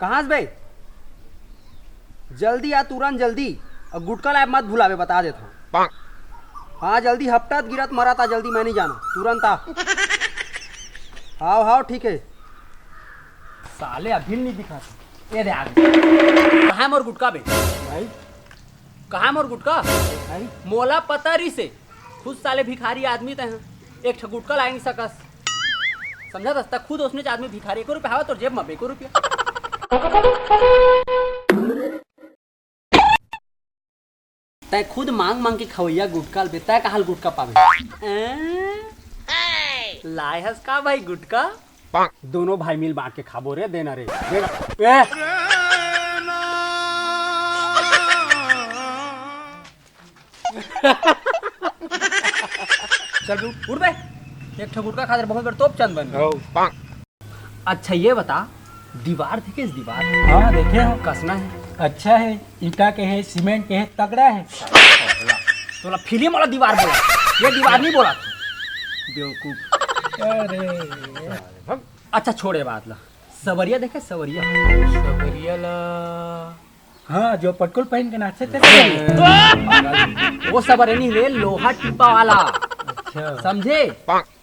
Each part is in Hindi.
कहाँ से भाई? जल्दी आ, तुरंत जल्दी। और गुटका लाए मत भुलावे, बता देता हूँ। हाँ जल्दी, हफ्ता गिरत मरा था, जल्दी मैं नहीं जाना, तुरंत आ। हाँ हाँ ठीक है। साले अभी नहीं दिखा था। ये दे आ गए। कहाँ है मोर गुटका बे? भाई कहाँ है मोर गुटका? भाई मोला पता रही से खुद साले भिखारी आदमी ते हैं, एक ठो गुटका ला नहीं सकस, समझा दस्ता? खुद उसने आदमी भिखारी, 1 रुपया हवा तो जेब में 1 रुपया। तय खुद मांग मांग के खवैया गुटका बे, तय कहाल गुटका पावे? लाए हस का भाई गुटका? दोनों भाई मिल बांट के खाबो रे, देना रे देना। चल उठ बे, एक ठो गुटका खातिर बहुत बड़ तोप चंद बन। अच्छा ये बता, दीवार देखे? इस दीवार हाँ देखे हो, कसना है? अच्छा है, ईटा के है, सीमेंट के है, तगड़ा है। तो फिल्म वाला दीवार बोला, ये दीवार नहीं बोला बेवकूफ। अरे अच्छा छोड़े बात ला, सवरिया देखे? सवरिया सबरिया ला, हाँ जो पटकुल पहन के नाचे थे। वो सवरिया नहीं रे, लोहा टिपा वाला, अच्छा समझे?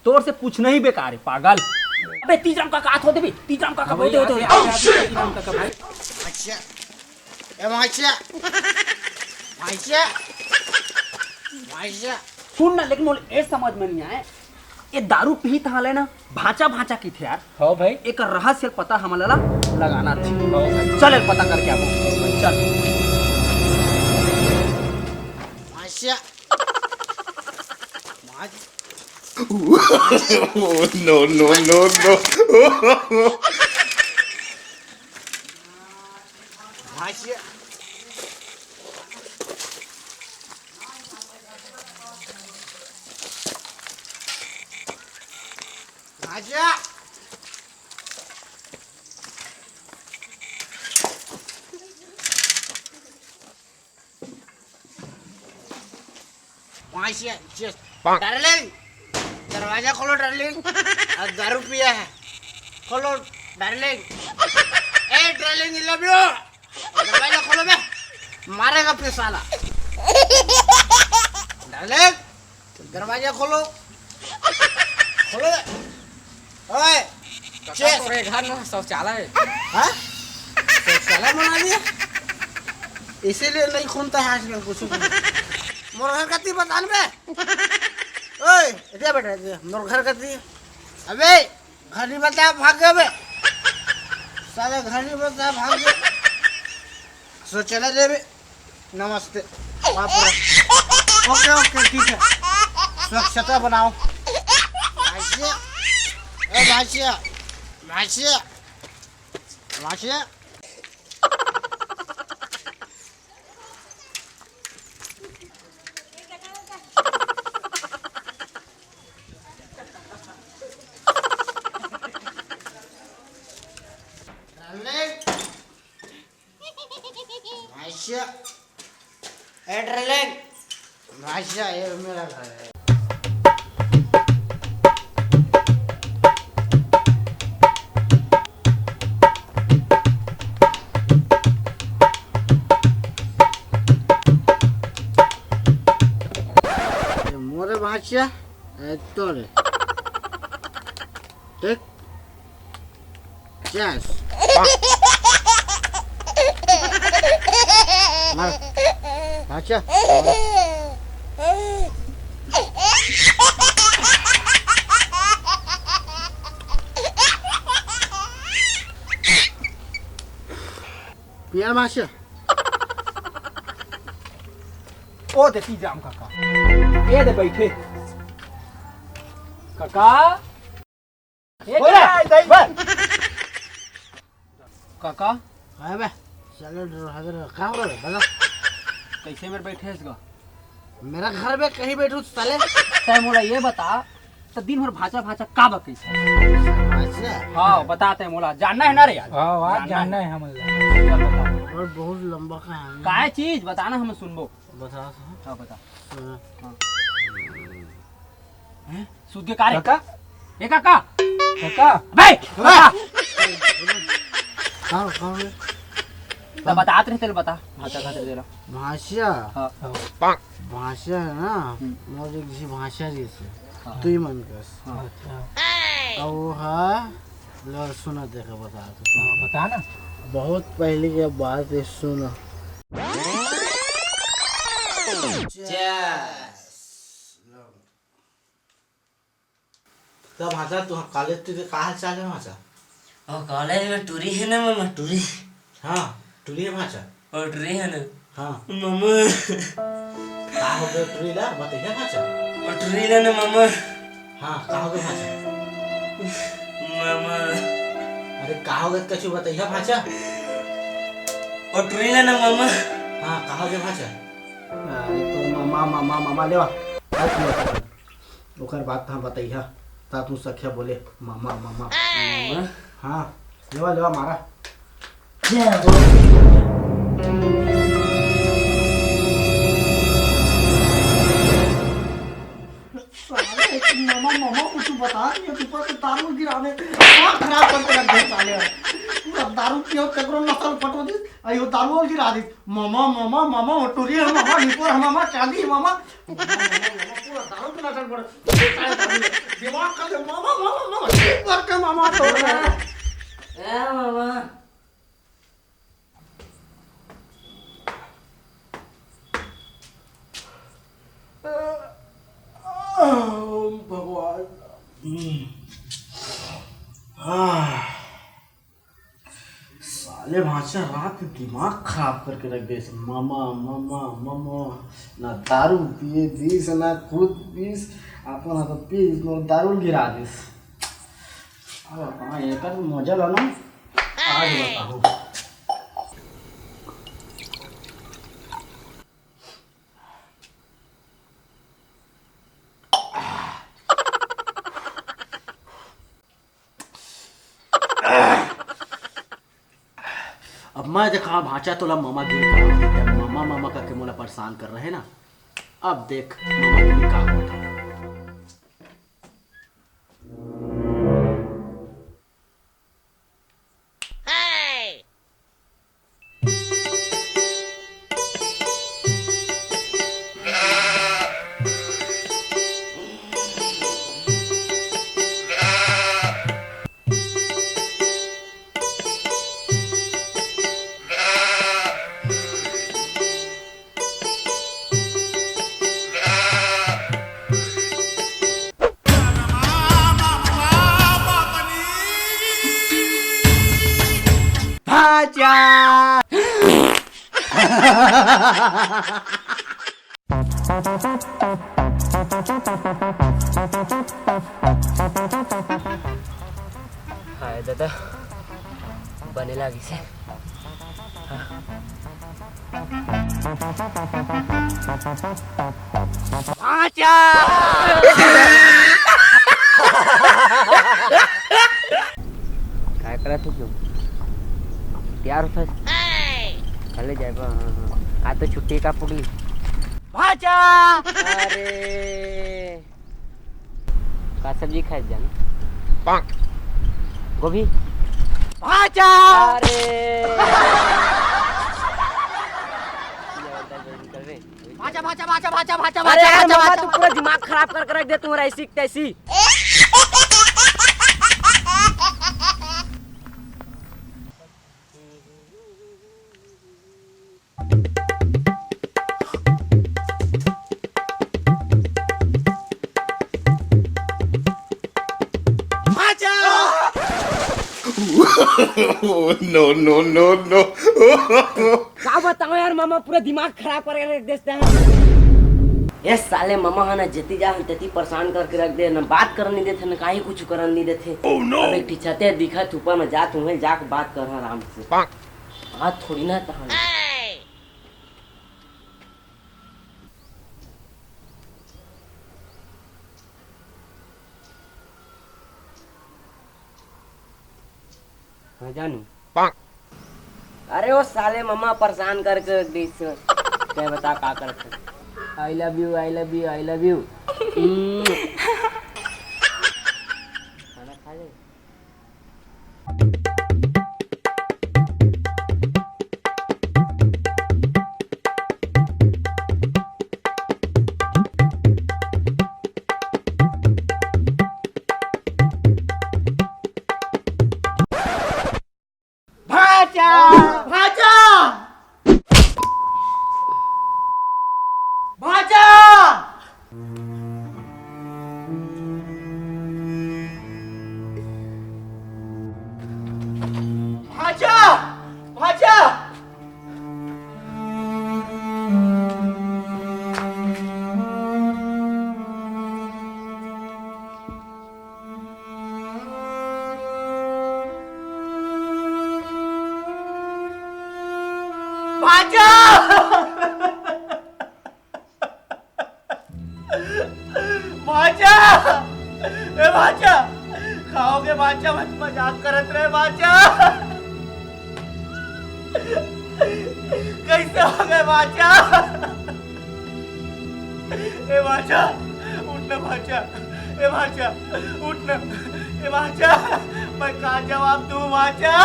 तोर से पूछना ही बेकार है पागल। अबे तीजराम का काट होते भी, तीजराम का होते होते तीजराम का भाई। अच्छा ए माचिया माचिया माचिया सुन ना, लेकिन मोल ए समझ में नहीं आए, ये दारू पी था ले ना, भाचा भाचा की थे यार। हाँ भाई, एक रहस्य पता हमारा लगाना थी। चल एक पता करके आओ, चल। माचिया no, no, no, no. माचिया माचिया माचिया डार्लिंग, दरवाजा खोलो डार्लिंग, अब दारू पिया है, खोलो डार्लिंग। ए डार्लिंग लव यू, दरवाजा खोलो बे, मारेगा फिर साला। डार्लिंग दरवाजा खोलो, खोलो बे। ओए तेरे घर में शौचालय है? हाँ शौचालय बना दिया, इसीलिए नहीं खूनता है आजकल कुछ। मोर घर कती बता बे। ओए इधर बैठा है, मोर घर कती। अबे घर नहीं बता, भाग गए बे साले, घर नहीं बता, भाग गए। सो चला दे बे, नमस्ते। ओके ओके ठीक है, स्वच्छता बनाओ। भाषिया ए भाषिया भाषिया भाषिया भाषिया ए डार्लिंग, भाषिया ये मेरा घर है। मोरे भाषिया तोरे ठीक चस मार भाषिया पिया भाषिया। ओ दे तीजराम काका, ये दे बैठे काका, काका है बे चलो कहाँ हो रहे बता। कैसे मेरे बैठे इसका? मेरा घर में कहीं बैठू साले। तय मोला ये बता, तो दिन भर भाचा भाचा का बकई? अच्छा हाँ बताते हैं, मोला जानना है ना रे यार। हाँ जानना है हम। चल बता, और बहुत लंबा का है। का चीज बताना, हम सुनबो। बता हाँ बता। हाँ। सूद के कार्य काका ए काका काका भाई कहाँ है? तो बता रहे तेरे बता भाषा खातिर देला भाषा हाँ भाषा है ना मोर एक किसी भाषा जैसे तू ही मन कस और वो है लो सुना देखा बता तो बता ना। बहुत पहले की बात है सुनो तब भाषा तू कॉलेज तुझे कहाँ चाल है भाषा और कॉलेज में टूरी है ना मामा टूरी हाँ टूरी है भाषा और टूरी है ना हाँ मामा कहाँ हो गया टूरी ला बताइए भाषा और टूरी है ना मामा हाँ कहाँ हो गया भाषा मामा अरे कहाँ हो गया कछु बताइए भाषा और टूरी है ना मामा हाँ कहाँ हो गया भाषा अरे तो मामा मामा मामा लेवा आज ले ओकर बात कहाँ बताइए ता तू सख्या बोले मामा मामा मामा हाँ लेवा लेवा मारा मामा मामा कुछ बता दिया ऊपर से दारू गिराने दिमाग खराब करके रख दे साले पूरा दारू पियो ककरो नसल फटो दी अयो दारू गिरा दी मामा मामा मामा टोरी है मामा निकोर मामा चांदी मामा पूरा दारू के नशा पड़ दिमाग का मामा मामा मामा पर के मामा तोड़ रहा ए मामा भगवान साले भाषा रात में दिमाग खराब करके रख दे मामा मामा मामा ना दारू पिए दीस ना खुद पीस अपन हाथ पीस नो दारू गिरा दिस अब हाँ एक मजा ला ना आज बताऊँ अब मैं देखा भाषा तोला मामा गिर कर मामा मामा करके मोला परेशान कर रहे ना अब देख मामा गिर का होता हाय दादा बने लागी से काय करत हो क्यों तैयार होता चले जाए हाँ हाँ आज तो छुट्टी का पुगली भाचा अरे का सब्जी खाए जाना गोभी भाचा अरे भाचा भाचा भाचा भाचा भाचा अरे यार मामा तू पूरा दिमाग खराब करके रख दे तुम्हारा ऐसी तैसी no, no, no, no. क्या बताओ यार मामा पूरा दिमाग खराब करके रख देते हैं ये साले मामा है ना जती जा तती परेशान करके रख दे ना बात कर नहीं देते ना कहीं कुछ कर नहीं देते अब एक टीचते दिखा ऊपर में जा तुम्हें जाके बात कर आराम से बात थोड़ी ना तहाँ मैं जानू अरे वो साले मम्मा परेशान करके क्या बता का करते I love you I love you I love you खाना खा ले भाचा भाचा भाचा ए भाचा खाओगे भाचा मत मजाक करत रहे भाचा कैसे हो गए भाचा ए भाचा उठना भाचा ए भाचा उठना ए भाचा मैं कहा जवाब दूं भाचा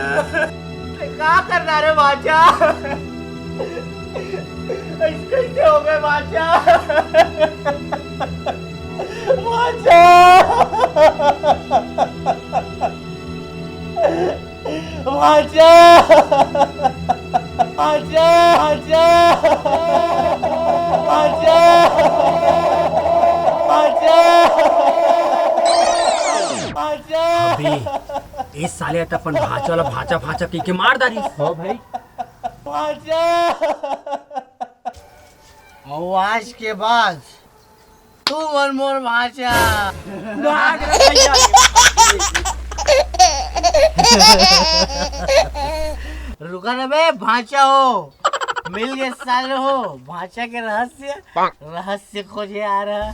क्या करना रे भाचा ऐसे कैसे हो गए भाचा भाचा भाचा भाचा भाचा भाचा भाचा अबे इस साले आता पण भाच्याला भाचा भाचा की मार दारी हो भाई भाचा और आज के बाद तू मनमोर भाचा रुका ना बे भाचा हो मिल गए साले हो भाचा के रहस्य खोजे आ रहा